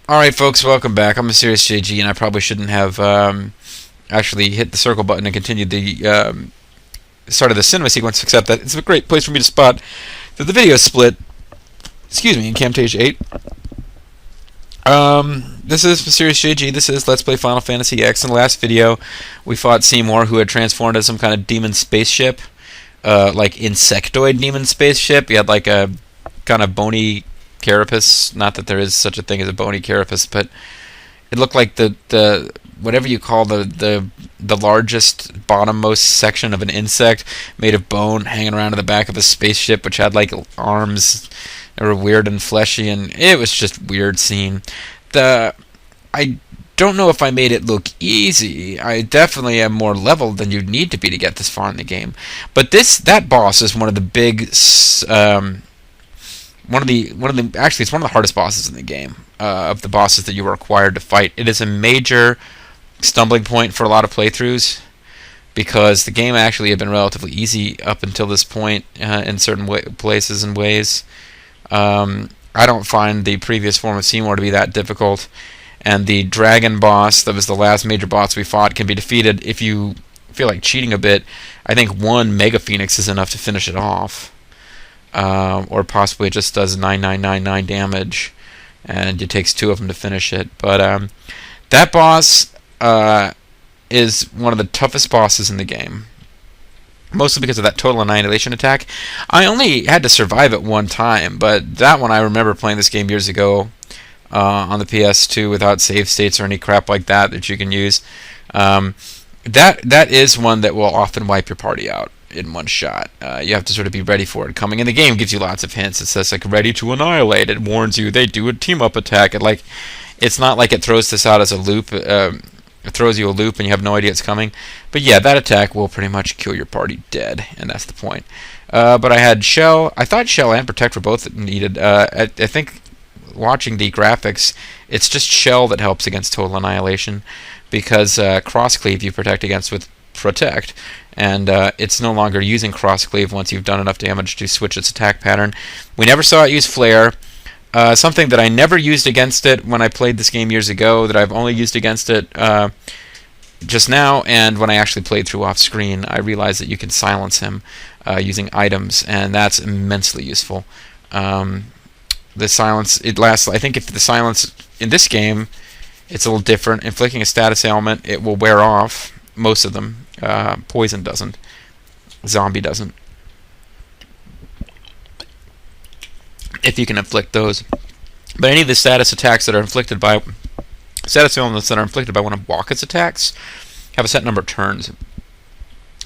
Alright folks, welcome back. I'm a serious JG and I probably shouldn't have actually hit the circle button and continued the start of the cinema sequence, except that it's a great place for me to spot that the video is split, excuse me, in Camtasia 8. This is Serious JG, this is Let's Play Final Fantasy X. In the last video, we fought Seymour, who had transformed as some kind of demon spaceship, like insectoid demon spaceship. He had like a kind of bony carapace, not that there is such a thing as a bony carapace, but it looked like the whatever you call the largest bottommost section of an insect made of bone hanging around in the back of a spaceship, which had like arms that were weird and fleshy, and it was just weird scene. I don't know if I made it look easy. I definitely am more leveled than you'd need to be to get this far in the game. But that boss is one of the big actually it's one of the hardest bosses in the game, of the bosses that you are required to fight. It is a major stumbling point for a lot of playthroughs, because the game actually had been relatively easy up until this point, in certain places and ways. I don't find the previous form of Seymour to be that difficult, and the dragon boss that was the last major boss we fought can be defeated if you feel like cheating a bit. I think one Mega Phoenix is enough to finish it off, or possibly it just does 9999 damage, and it takes two of them to finish it. But that boss is one of the toughest bosses in the game, mostly because of that total annihilation attack. I only had to survive it one time, but that one I remember playing this game years ago on the PS2 without save states or any crap like that you can use. That is one that will often wipe your party out in one shot. You have to sort of be ready for it coming. And the game gives you lots of hints. It says like ready to annihilate. It warns you they do a team up attack. It's not like it throws this out as a loop. It throws you a loop and you have no idea it's coming. But yeah, that attack will pretty much kill your party dead, and that's the point. But I had Shell. I thought Shell and Protect were both needed. I think watching the graphics, it's just Shell that helps against total annihilation, because Cross Cleave you protect against with Protect, and it's no longer using Cross Cleave once you've done enough damage to switch its attack pattern. We never saw it use Flare. Something that I never used against it when I played this game years ago, that I've only used against it just now, and when I actually played through off screen, I realized that you can silence him using items, and that's immensely useful. The silence, it lasts, I think if the silence in this game, it's a little different. Inflicting a status ailment, it will wear off, most of them. Poison doesn't. Zombie doesn't. If you can inflict those. But any of the status attacks that are inflicted by status ailments that are inflicted by one of Wakka's attacks have a set number of turns.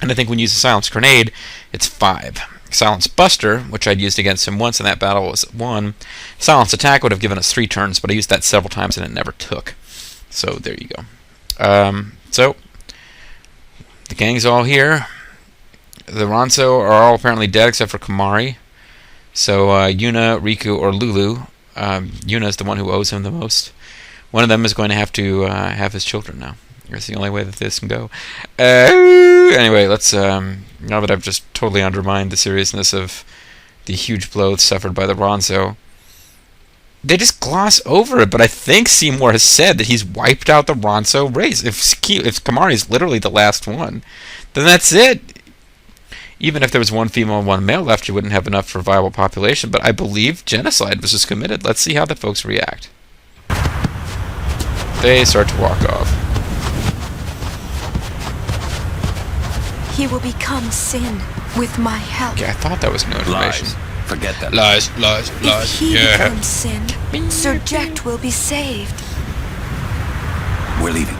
And I think when you use a Silence Grenade, it's 5. Silence Buster, which I'd used against him once in that battle, was 1. Silence Attack would have given us 3 turns, but I used that several times and it never took. So there you go. So the gang's all here. The Ronso are all apparently dead except for Kamari. So Yuna, Riku, or Lulu. Yuna is the one who owes him the most. One of them is going to have his children now. That's the only way that this can go. Anyway, let's now that I've just totally undermined the seriousness of the huge blow suffered by the Ronso, they just gloss over it. But I think Seymour has said that he's wiped out the Ronso race. If Kamari is literally the last one, then that's it. Even if there was one female and one male left, you wouldn't have enough for a viable population. But I believe genocide was just committed. Let's see how the folks react. They start to walk off. He will become sin with my help. Okay, I thought that was new information. Lies. Forget that. Lies. If he becomes sin, Sir Jack will be saved. We're leaving.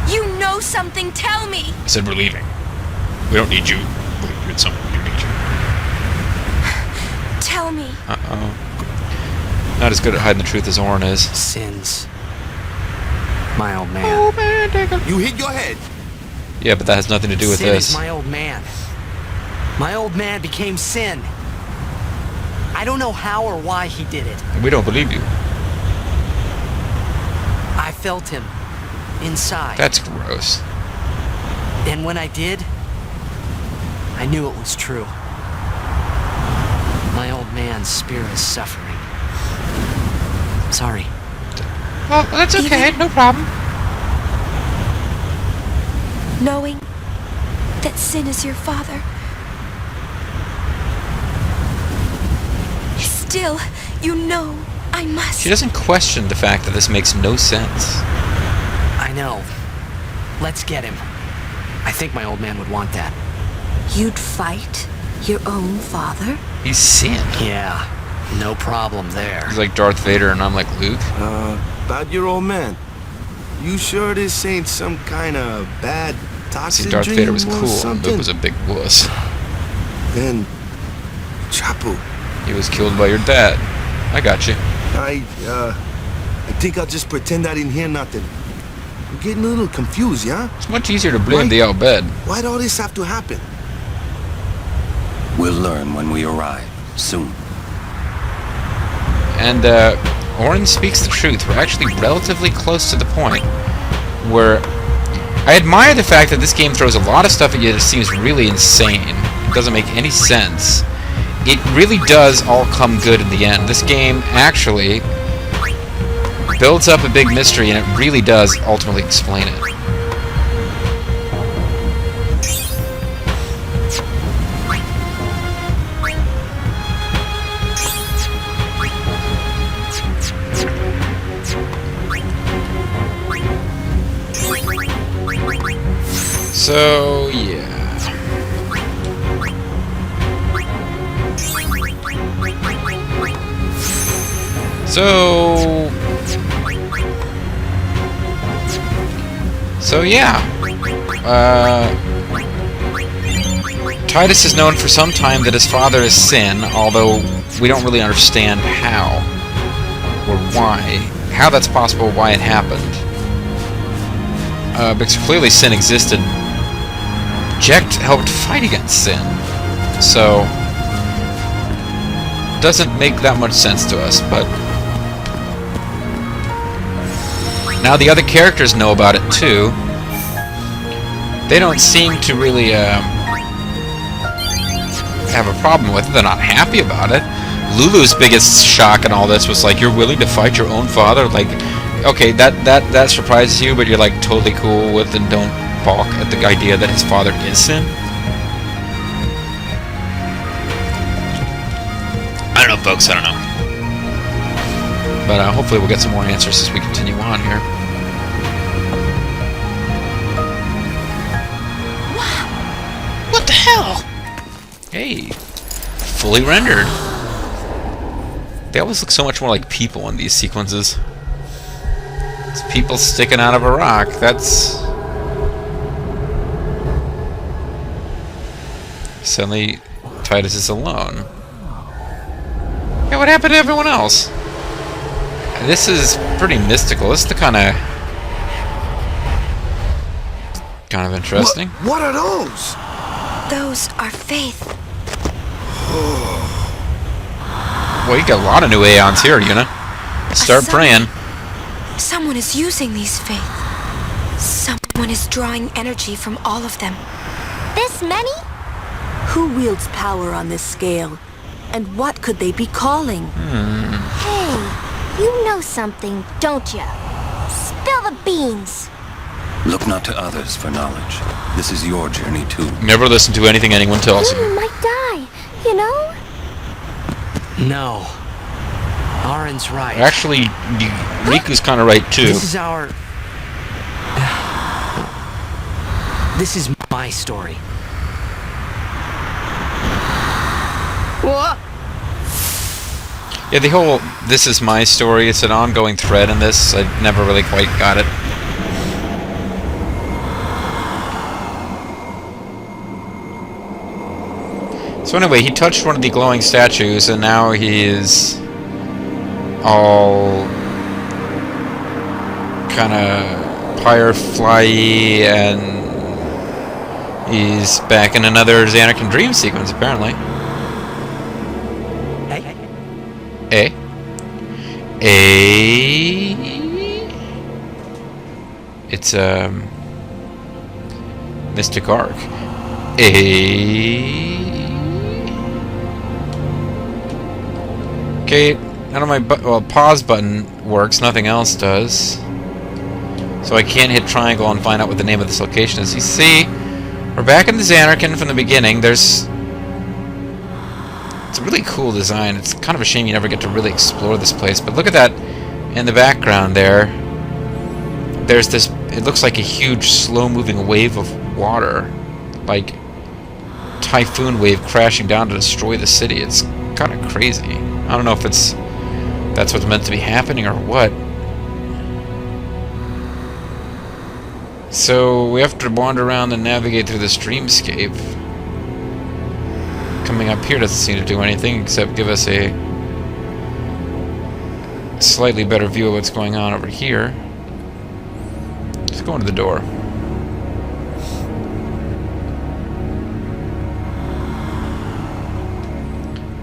You know something, tell me! I said we're leaving. We don't need you. You're someone we need you. Tell me. Uh-oh. Not as good at hiding the truth as Orin is. Sins. My old man. Oh, man, take it. You hit your head. Yeah, but that has nothing to do with Sin this. is my old man. My old man became sin. I don't know how or why he did it. We don't believe you. I felt him inside. That's gross. And when I did, I knew it was true. My old man's spirit is suffering. Sorry. Oh, that's okay. No problem. Knowing that Sin is your father. Still, you know I must. She doesn't question the fact that this makes no sense. I know. Let's get him. I think my old man would want that. You'd fight your own father? He's Sin. Yeah, no problem there. He's like Darth Vader and I'm like Luke. About your old man. You sure this ain't some kind of bad toxic See, Darth dream Vader was or cool and something? Luke was a big wuss. Then, Chapu, He was killed by your dad. I got you. I think I'll just pretend I didn't hear nothing. I'm getting a little confused, yeah? It's much easier to blame Right. the Al Bhed. Why'd all this have to happen? We'll learn when we arrive. Soon. And Orin speaks the truth. We're actually relatively close to the point where I admire the fact that this game throws a lot of stuff at you that seems really insane. It doesn't make any sense. It really does all come good in the end. This game actually builds up a big mystery and it really does ultimately explain it. So, yeah. So yeah. Titus is known for some time that his father is Sin, although we don't really understand how or why. How that's possible, why it happened. Because clearly Sin existed. Jekt helped fight against Sin. So, doesn't make that much sense to us, but now the other characters know about it too. They don't seem to really have a problem with it. They're not happy about it. Lulu's biggest shock in all this was like, you're willing to fight your own father? Like, okay, that surprises you, but you're like totally cool with and don't balk at the idea that his father is Sin? I don't know, folks, I don't know. But hopefully we'll get some more answers as we continue on here. What the hell? Hey, fully rendered. They always look so much more like people in these sequences. It's people sticking out of a rock. That's... Suddenly, Titus is alone. Yeah, what happened to everyone else? This is pretty mystical. This is the kind of interesting. What are those? Those are faith. Well, you got a lot of new aeons here, you know. Start praying. Someone is using these faith. Someone is drawing energy from all of them. This many? Who wields power on this scale? And what could they be calling? Hey, you know something, don't ya? Spill the beans. Look not to others for knowledge. This is your journey too. Never listen to anything anyone tells You you. might die, you know? No. Arin's right. Actually, Riku's kind of right too. This is our... This is my story. What? Yeah, the whole "this is my story" it's an ongoing thread in this. I never really quite got it. So anyway, he touched one of the glowing statues, and now he is all kind of firefly-y, and he's back in another Zanarkand dream sequence, apparently. Hey. It's Mystic Arc. Okay, none of my pause button works. Nothing else does. So I can't hit triangle and find out what the name of this location is. You see, we're back in the Zanarkand from the beginning. It's a really cool design. It's kind of a shame you never get to really explore this place. But look at that in the background there. There's this. It looks like a huge, slow-moving wave of water, like typhoon wave crashing down to destroy the city. It's kind of crazy. I don't know if that's what's meant to be happening or what. So we have to wander around and navigate through this dreamscape. Coming up here doesn't seem to do anything except give us a slightly better view of what's going on over here. Let's go into the door.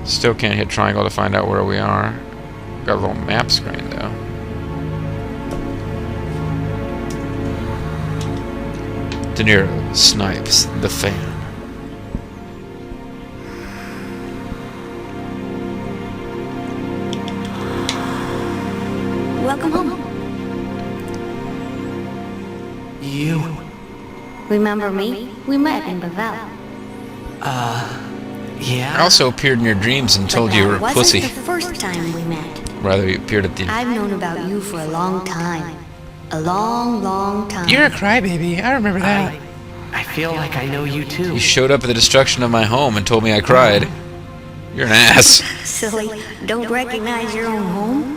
Still can't hit triangle to find out where we are. Got a little map screen though. De Niro snipes the fan. Welcome home. You... Remember me? We met in Bavel. yeah? I also appeared in your dreams and told you you were a pussy. Wasn't the first time we met. Rather, you appeared at the... I've known about you for a long time. A long, long time. You're a crybaby. I remember that. I feel like I know you too. You showed up at the destruction of my home and told me I cried. You're an ass. Silly. Don't recognize your own home?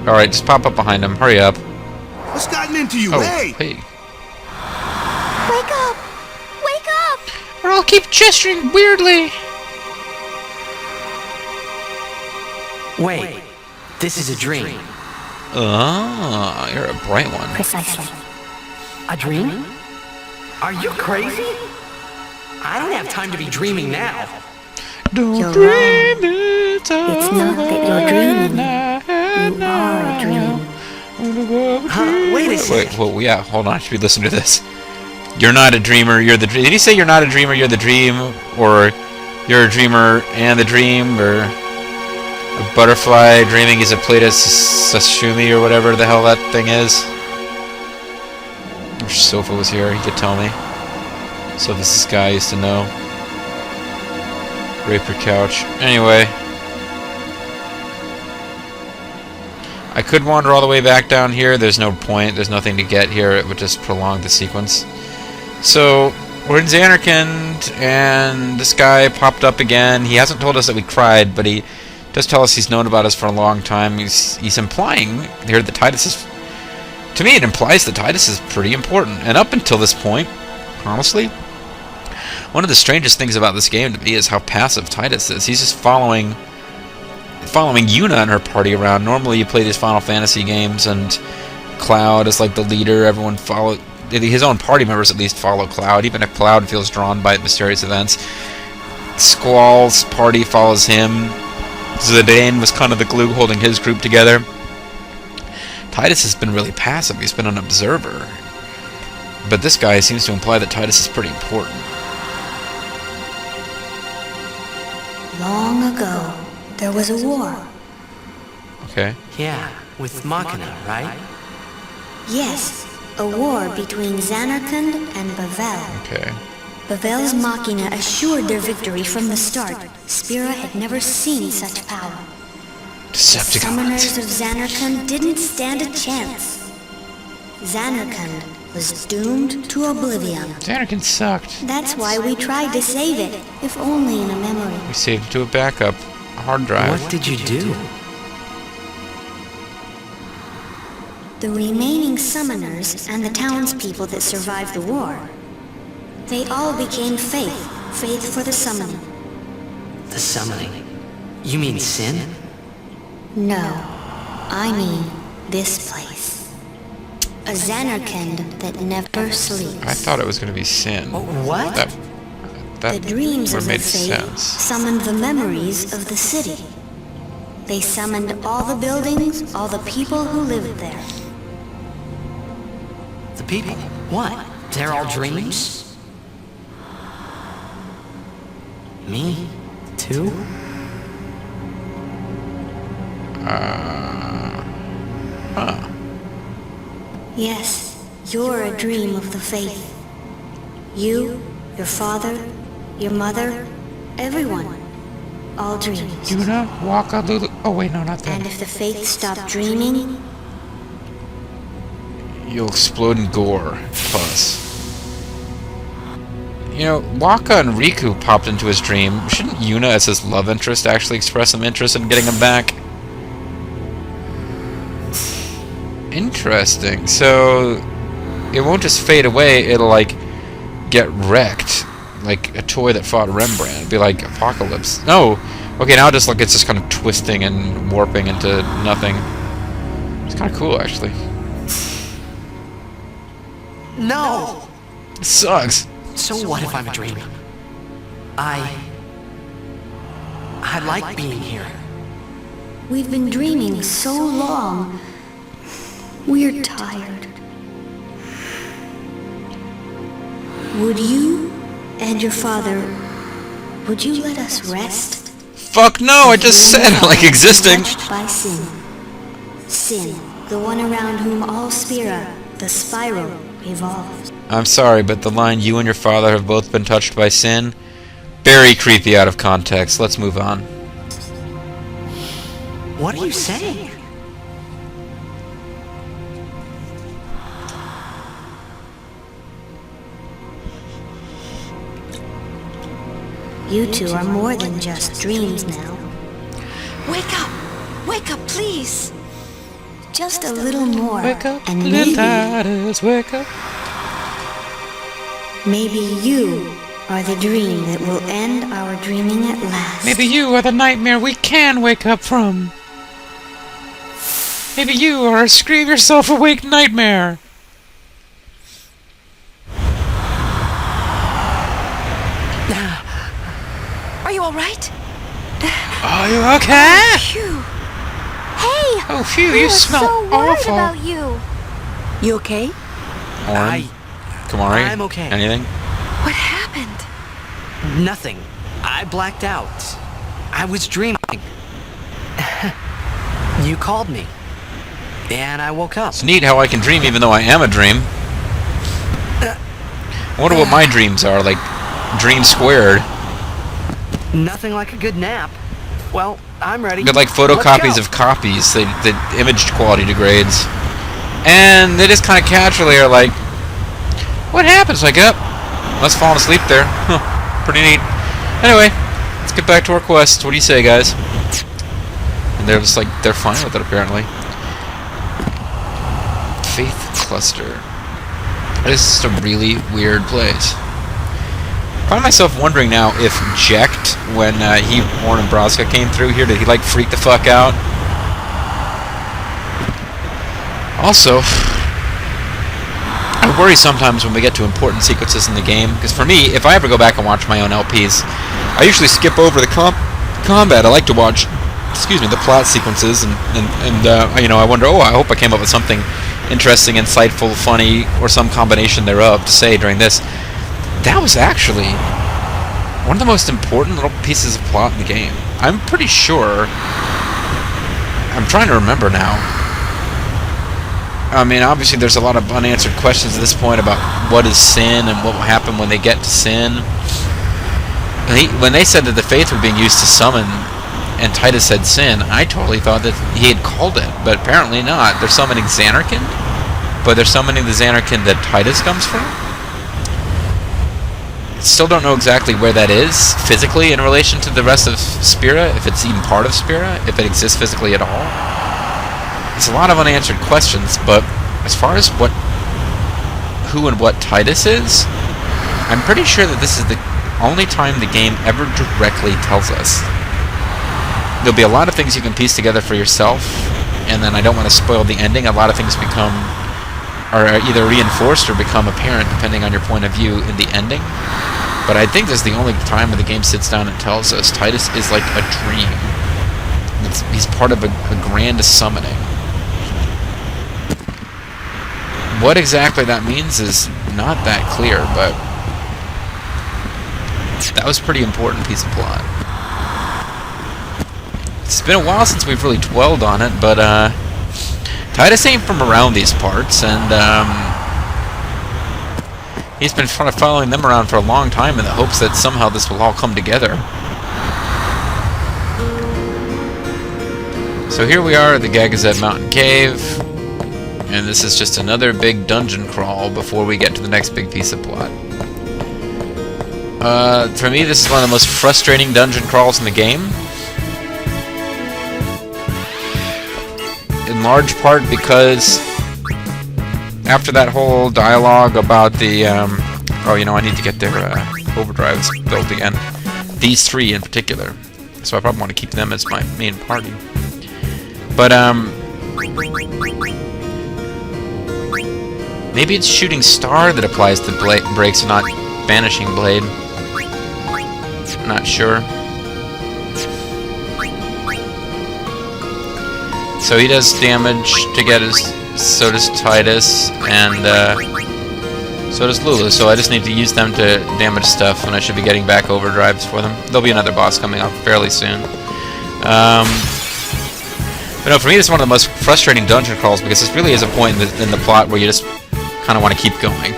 Alright, just pop up behind him. Hurry up. What's gotten into you? Oh, Hey! hey. Wake up! Wake up! Or I'll keep gesturing weirdly. Wait, this is a dream. Ah, you're a bright one. Precisely. A dream? Are you crazy? I don't have time to be dreaming now. Don't You're dream wrong. it. It's not that you're dreaming. You are a dream. Huh? Wait a sec. Wait, well, yeah, hold on. I should be listening to this. You're not a dreamer, you're the dream. Did he say you're not a dreamer, you're the dream? Or you're a dreamer and the dream? Or a butterfly dreaming is a plate of sashimi or whatever the hell that thing is? I wish Sofa was here, he could tell me. So this guy used to know. Rape your couch. Anyway. I could wander all the way back down here. There's no point. There's nothing to get here. It would just prolong the sequence. So, we're in Zanarkand, and this guy popped up again. He hasn't told us that we cried, but he does tell us he's known about us for a long time. He's implying here that Titus is... To me, it implies that Titus is pretty important. And up until this point, honestly, one of the strangest things about this game to me is how passive Titus is. He's just following Yuna and her party around. Normally you play these Final Fantasy games and Cloud is like the leader. Everyone follow... His own party members at least follow Cloud, even if Cloud feels drawn by mysterious events. Squall's party follows him. Zidane was kind of the glue holding his group together. Titus has been really passive. He's been an observer. But this guy seems to imply that Titus is pretty important. Long ago, there was a war. Okay. Yeah, with Machina, right? Yes, a war between Zanarkand and Bavel. Okay. Bavel's Machina assured their victory from the start. Spira had never seen such power. The summoners Decepticons. of Zanarkand didn't stand a chance. Zanarkand was doomed to oblivion. Zanarkand sucked. That's why we tried to save it, if only in a memory. We saved it to a backup hard drive. What did you do? The remaining summoners and the townspeople that survived the war, they all became faith for the summoning. The summoning. You mean sin? No, I mean this place. A Zanarkand that never sleeps. I thought it was going to be sin. What? That The dreams would of make the faith sense. summoned the memories of the city. They summoned all the buildings, all the people who lived there. The people? What? They're all dreams? Me? Too? Huh. Yes, you're a dream of the faith. You, your father, your mother, everyone. All dreams. Yuna, Waka, Lulu. Oh, wait, no, not that. And if the faith stopped dreaming, You'll explode in gore. Plus. You know, Waka and Riku popped into his dream. Shouldn't Yuna, as his love interest, actually express some interest in getting him back? Interesting. So, it won't just fade away, it'll, like, get wrecked. Like a toy that fought Rembrandt. It'd be like Apocalypse. No! Okay, now just like it's just kind of twisting and warping into nothing. It's kind of cool, actually. No! It sucks. So what if I'm a dream? I like being here. we've been dreaming so long. We're tired. Would you and your father, would you let us rest? Fuck no, I just said, like, existing. Touched by sin. Sin, the one around whom all Spira, the spiral, revolves. I'm sorry, but the line, you and your father have both been touched by sin, very creepy out of context. Let's move on. What are you saying? You two are more than just dreams now. Wake up! Wake up, please! Just a little more. Wake up, and little maybe, Titus, wake up. maybe you are the dream that will end our dreaming at last. Maybe you are the nightmare we can wake up from. Maybe you are a scream yourself awake nightmare. Are you alright? Are you okay? Phew! Hey! Oh, phew, we you were smell so worried awful. about you. You okay? Orin? Kamari? I'm okay. Anything? What happened? Nothing. I blacked out. I was dreaming. You called me. And I woke up. It's neat how I can dream even though I am a dream. I wonder what my dreams are, like dream squared. Nothing like a good nap. Well, I'm ready. They're like photocopies of copies. The image quality degrades. And they just kind of casually are like, what happens? Like, up. Let's fall asleep there. Huh. Pretty neat. Anyway, let's get back to our quest. What do you say, guys? And they're just like, they're fine with it, apparently. Faith Cluster. This is a really weird place. I find myself wondering now if Jecht, when he, Warren, and Braska came through here, did he, like, freak the fuck out? Also, I worry sometimes when we get to important sequences in the game, because for me, if I ever go back and watch my own LPs, I usually skip over the combat. I like to watch, the plot sequences, and you know, I wonder, I hope I came up with something interesting, insightful, funny, or some combination thereof to say during this. That was actually one of the most important little pieces of plot in the game. I'm pretty sure. I'm trying to remember now. I mean, obviously there's a lot of unanswered questions at this point about what is sin and what will happen when they get to sin. When they said that the faith were being used to summon, and Titus said sin, I totally thought that he had called it, but apparently not. They're summoning Zanarkand, but they're summoning the Zanarkand that Titus comes from? Still don't know exactly where that is physically in relation to the rest of Spira, if it's even part of Spira, if it exists physically at all. There's a lot of unanswered questions, but as far as who and what Titus is, I'm pretty sure that this is the only time the game ever directly tells us. There'll be a lot of things you can piece together for yourself, and then I don't want to spoil the ending. A lot of things are either reinforced or become apparent depending on your point of view in the ending. But I think this is the only time when the game sits down and tells us Titus is like a dream. He's part of a grand summoning. What exactly that means is not that clear, but That was a pretty important piece of plot. It's been a while since we've really dwelled on it, but Titus ain't from around these parts, and he's been kind of following them around for a long time in the hopes that somehow this will all come together. So here we are at the Gagazet Mountain Cave, and this is just another big dungeon crawl before we get to the next big piece of plot. For me, this is one of the most frustrating dungeon crawls in the game. In large part because after that whole dialogue about the, oh, you know, I need to get their overdrives built again. These three in particular. So I probably want to keep them as my main party. But, maybe it's Shooting Star that applies the brakes and not Vanishing Blade. I'm not sure. So he does damage to get his... So does Titus, and so does Lulu. So I just need to use them to damage stuff, and I should be getting back overdrives for them. There'll be another boss coming up fairly soon. But no, for me, this is one of the most frustrating dungeon crawls because this really is a point in the plot where you just kind of want to keep going.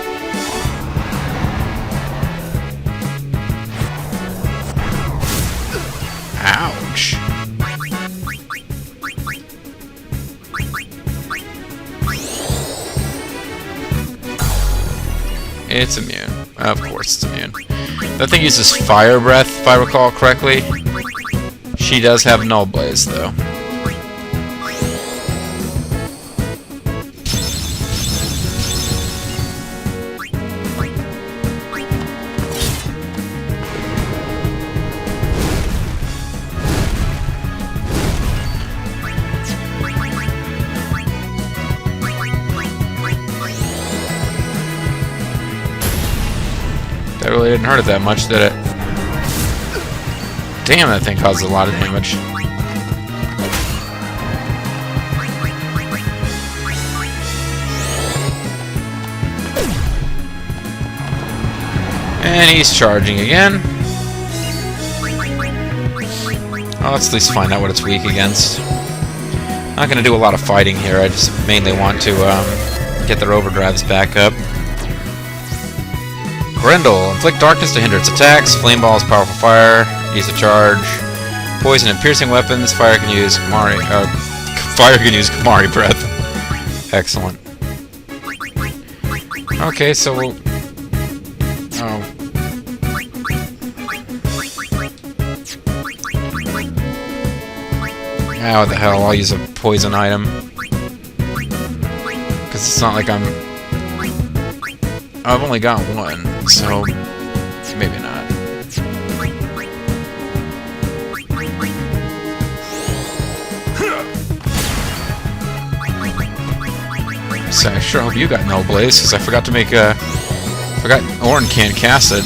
Ouch. It's immune. Of course it's immune. That thing uses fire breath, if I recall correctly. She does have null blaze, though. That really didn't hurt it that much, did it? Damn, that thing causes a lot of damage. And he's charging again. Oh, let's at least find out what it's weak against. Not going to do a lot of fighting here, I just mainly want to get their overdrives back up. Grendel. Inflict darkness to hinder its attacks. Flame ball is powerful fire. Use a charge. Poison and piercing weapons. Fire can use Kamari. Fire can use Kamari breath. Excellent. Okay, so we'll. Oh. Ah, what the hell? I'll use a poison item. Because it's not like I've only got one, so maybe not. So I sure hope you got no blaze, because I forgot to make a... forgot Orin can't cast it.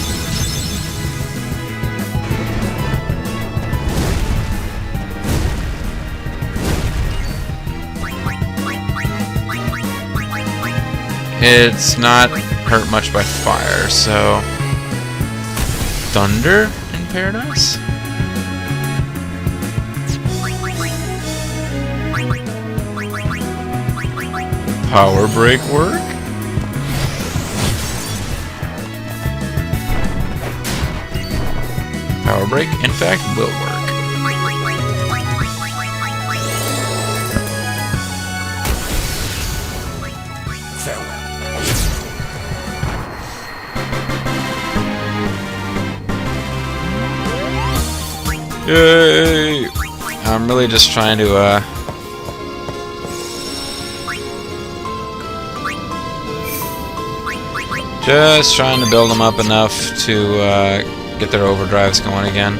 It's not hurt much by fire, so... Thunder in Paradise? Power break work? Power break, in fact, will work. Yay! I'm really just trying to, just trying to build them up enough to, get their overdrives going again.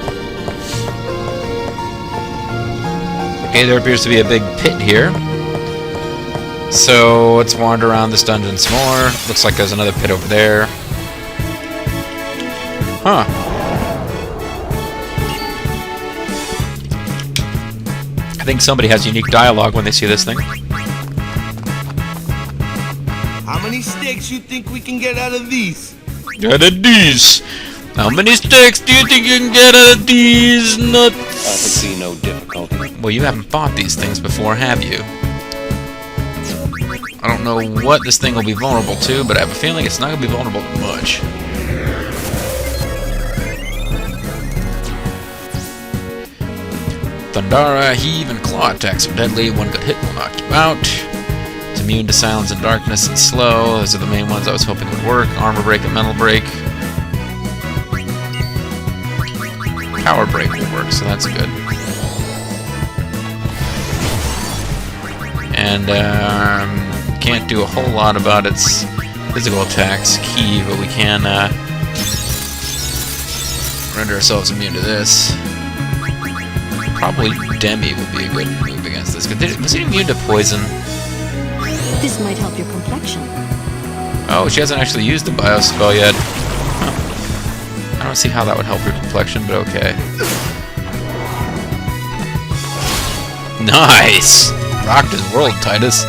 Okay, there appears to be a big pit here. So, let's wander around this dungeon some more. Looks like there's another pit over there. Huh. I think somebody has unique dialogue when they see this thing. How many stakes you think we can get out of these? Out of these! How many sticks do you think you can get out of these nuts? I foresee no difficulty. Well, you haven't fought these things before, have you? I don't know what this thing will be vulnerable to, but I have a feeling it's not going to be vulnerable to much. Thundara, Heave, and Claw attacks are deadly. One good hit will knock you out. It's immune to silence and darkness and slow. Those are the main ones I was hoping would work. Armor break and mental break. Power break will work, so that's good. And can't do a whole lot about its physical attacks, key, but we can render ourselves immune to this. Probably Demi would be a good move against this. Was it immune to poison? This might help your complexion. Oh, she hasn't actually used the bio spell yet. Huh. I don't see how that would help her complexion, but okay. Nice! Rocked his world, Titus.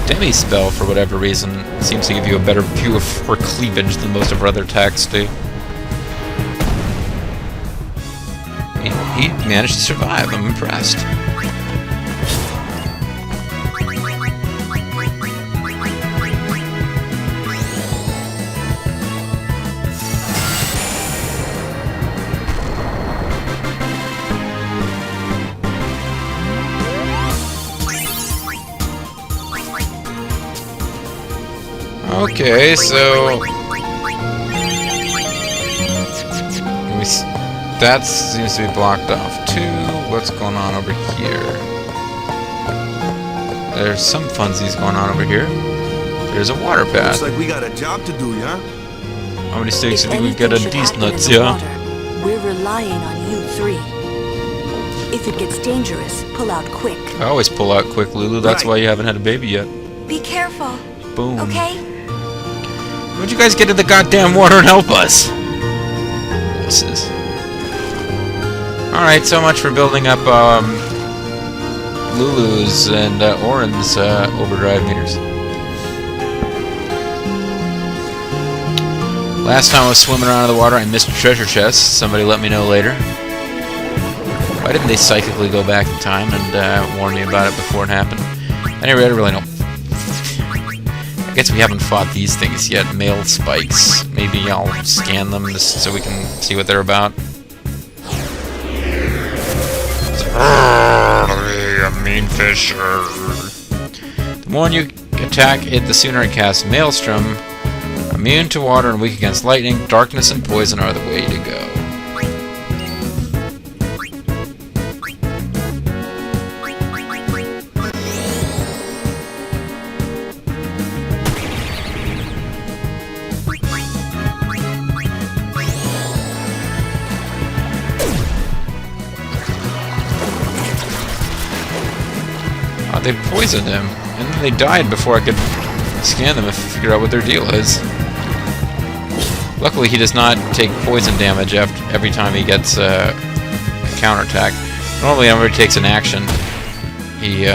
Demi's spell, for whatever reason, seems to give you a better view for cleavage than most of her other attacks do. He managed to survive. I'm impressed. Okay, so that seems to be blocked off too. What's going on over here? There's some funsies going on over here. There's a water path. Looks like we got a job to do, yeah? How many stakes do you think we Anything get should at these happen in nuts, the yeah? water, we're relying on you three. If it gets dangerous, pull out quick. I always pull out quick, Lulu. That's Right. why you haven't had a baby yet. Be careful, Boom. okay? Why'd you guys get in the goddamn water and help us? Wusses. Alright, so much for building up Lulu's and Orin's overdrive meters. Last time I was swimming around in the water, I missed a treasure chest. Somebody let me know later. Why didn't they psychically go back in time and warn me about it before it happened? Anyway, I really don't. I guess we haven't fought these things yet. Male spikes. Maybe I'll scan them just so we can see what they're about. A mean fisher. The more you attack it, the sooner it casts Maelstrom. Immune to water and weak against lightning. Darkness and poison are the way to go. They poisoned him, and then they died before I could scan them and figure out what their deal is. Luckily, he does not take poison damage every time he gets a counterattack. Normally, whenever he takes an action, he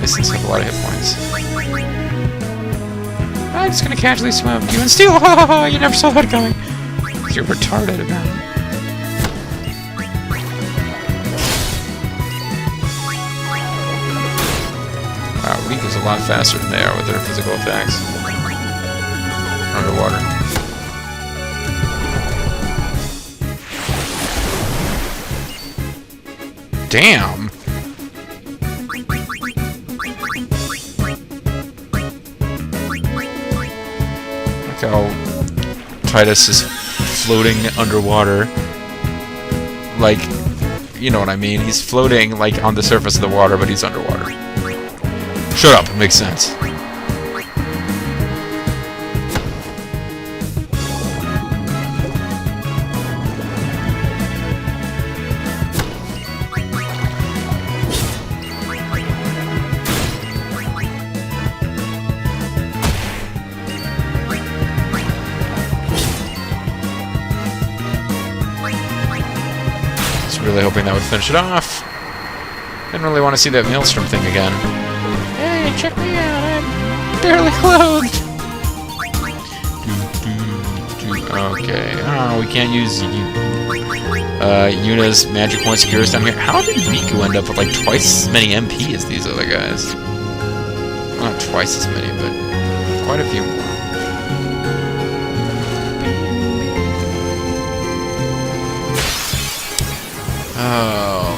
misses up a lot of hit points. I'm just gonna casually swim. You and steal! You never saw that coming. You're retarded, apparently. Wow, Rika's a lot faster than they are with their physical attacks. Underwater. Damn! Look how Titus is floating underwater. Like, you know what I mean. He's floating, like, on the surface of the water, but he's underwater. Shut up, it makes sense. really hoping that would finish it off. Didn't really want to see that maelstrom thing again. Hey, check me out, I'm barely clothed! Okay, oh, we can't use Yuna's magic points to cure us down here. How did Riku end up with like twice as many MP as these other guys? Well, not twice as many, but quite a few more. Oh.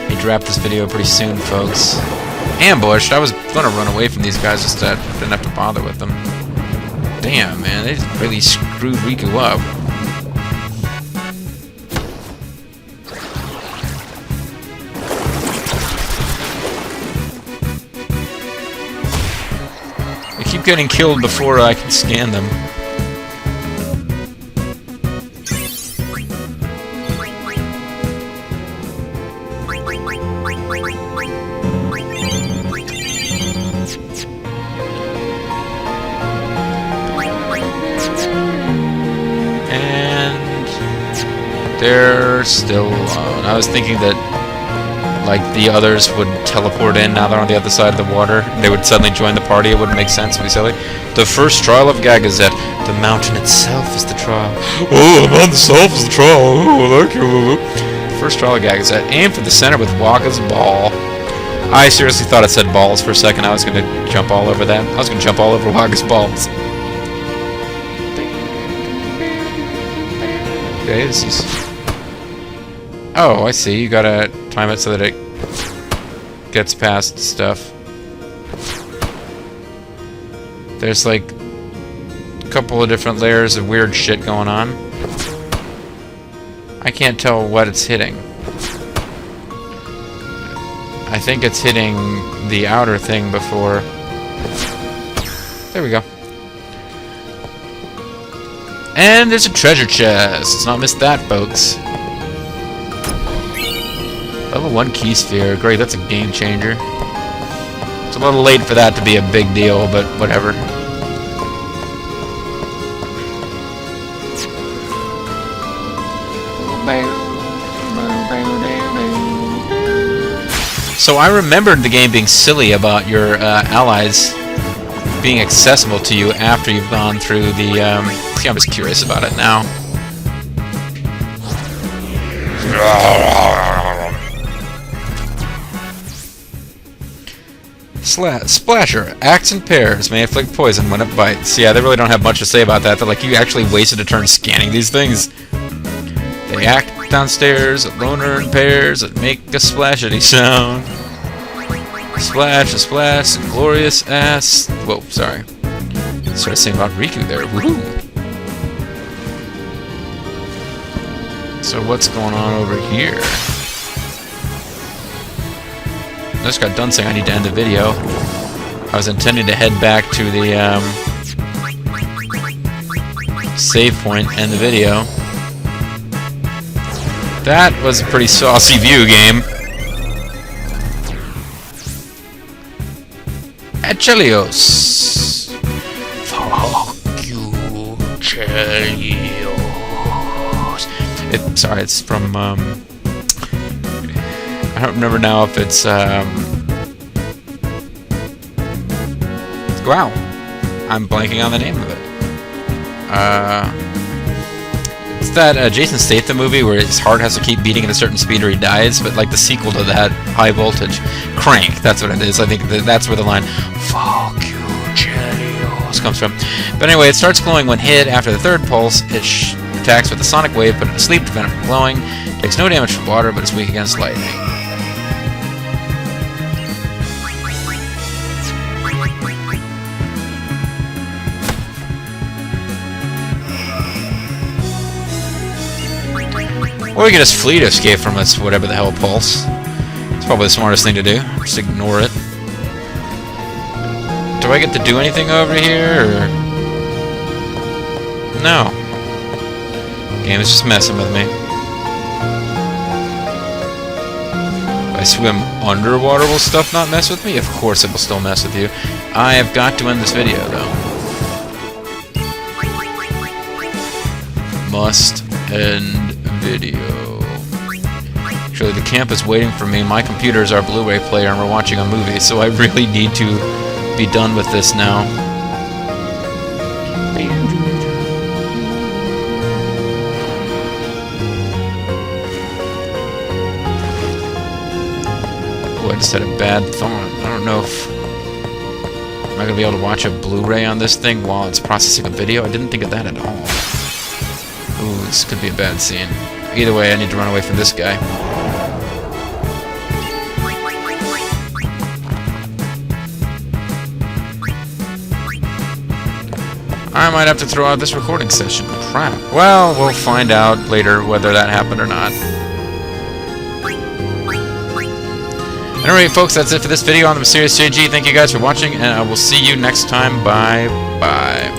Need to wrap this video pretty soon, folks. Ambushed? I was gonna run away from these guys instead. Didn't have to bother with them. Damn, man, they just really screwed Riku up. They keep getting killed before I can scan them. They're still alone. I was thinking that, like, the others would teleport in now they're on the other side of the water. They would suddenly join the party. It wouldn't make sense. It would be silly. The first trial of Gagazet. The mountain itself is the trial. Oh, the mountain itself is the trial. Oh, thank you. First trial of Gagazet. Aim for the center with Waka's ball. I seriously thought it said balls for a second. I was going to jump all over that. I was going to jump all over Waka's balls. Okay, this is... Oh, I see. You gotta time it so that it gets past stuff. There's like a couple of different layers of weird shit going on. I can't tell what it's hitting. I think it's hitting the outer thing before... There we go. And there's a treasure chest. Let's not miss that, folks. Level 1 key sphere. Great, that's a game changer. It's a little late for that to be a big deal, but whatever. So I remembered the game being silly about your allies being accessible to you after you've gone through the... See, I'm just curious about it now. Splasher. Acts in pairs. May inflict poison when it bites. Yeah, they really don't have much to say about that. They're like, you actually wasted a turn scanning these things. They act downstairs, loner in pairs, that make a splashity sound. Splash, a splash, glorious ass. Whoa, sorry. Started saying about Riku there. Woohoo! So what's going on over here? I just got done saying I need to end the video. I was intending to head back to the save point, end the video. That was a pretty saucy view, game. Achelios. Fuck you, Chelios. Sorry, it's from, I don't remember now if it's, wow. I'm blanking on the name of it. It's that Jason Statham movie where his heart has to keep beating at a certain speed or he dies, but like the sequel to that, High Voltage. Crank, that's what it is. I think that's where the line, fuck you, Chelios, comes from. But anyway, it starts glowing when hit. After the third pulse, it attacks with a sonic wave, put it to sleep to prevent it from glowing. Takes no damage from water, but is weak against lightning. Or we can just flee to escape from this whatever the hell pulse. It's probably the smartest thing to do. Just ignore it. Do I get to do anything over here, or... No. Game is just messing with me. If I swim underwater, will stuff not mess with me? Of course it will still mess with you. I have got to end this video, though. Must end video. Actually, the camp is waiting for me. My computer is our Blu-ray player, and we're watching a movie, so I really need to be done with this now. Oh, I just had a bad thought. I don't know if... Am I going to be able to watch a Blu-ray on this thing while it's processing a video? I didn't think of that at all. Ooh, this could be a bad scene. Either way, I need to run away from this guy. I might have to throw out this recording session. Crap. Well, we'll find out later whether that happened or not. Anyway, folks, that's it for this video on the Mysterious JG. Thank you guys for watching, and I will see you next time. Bye-bye.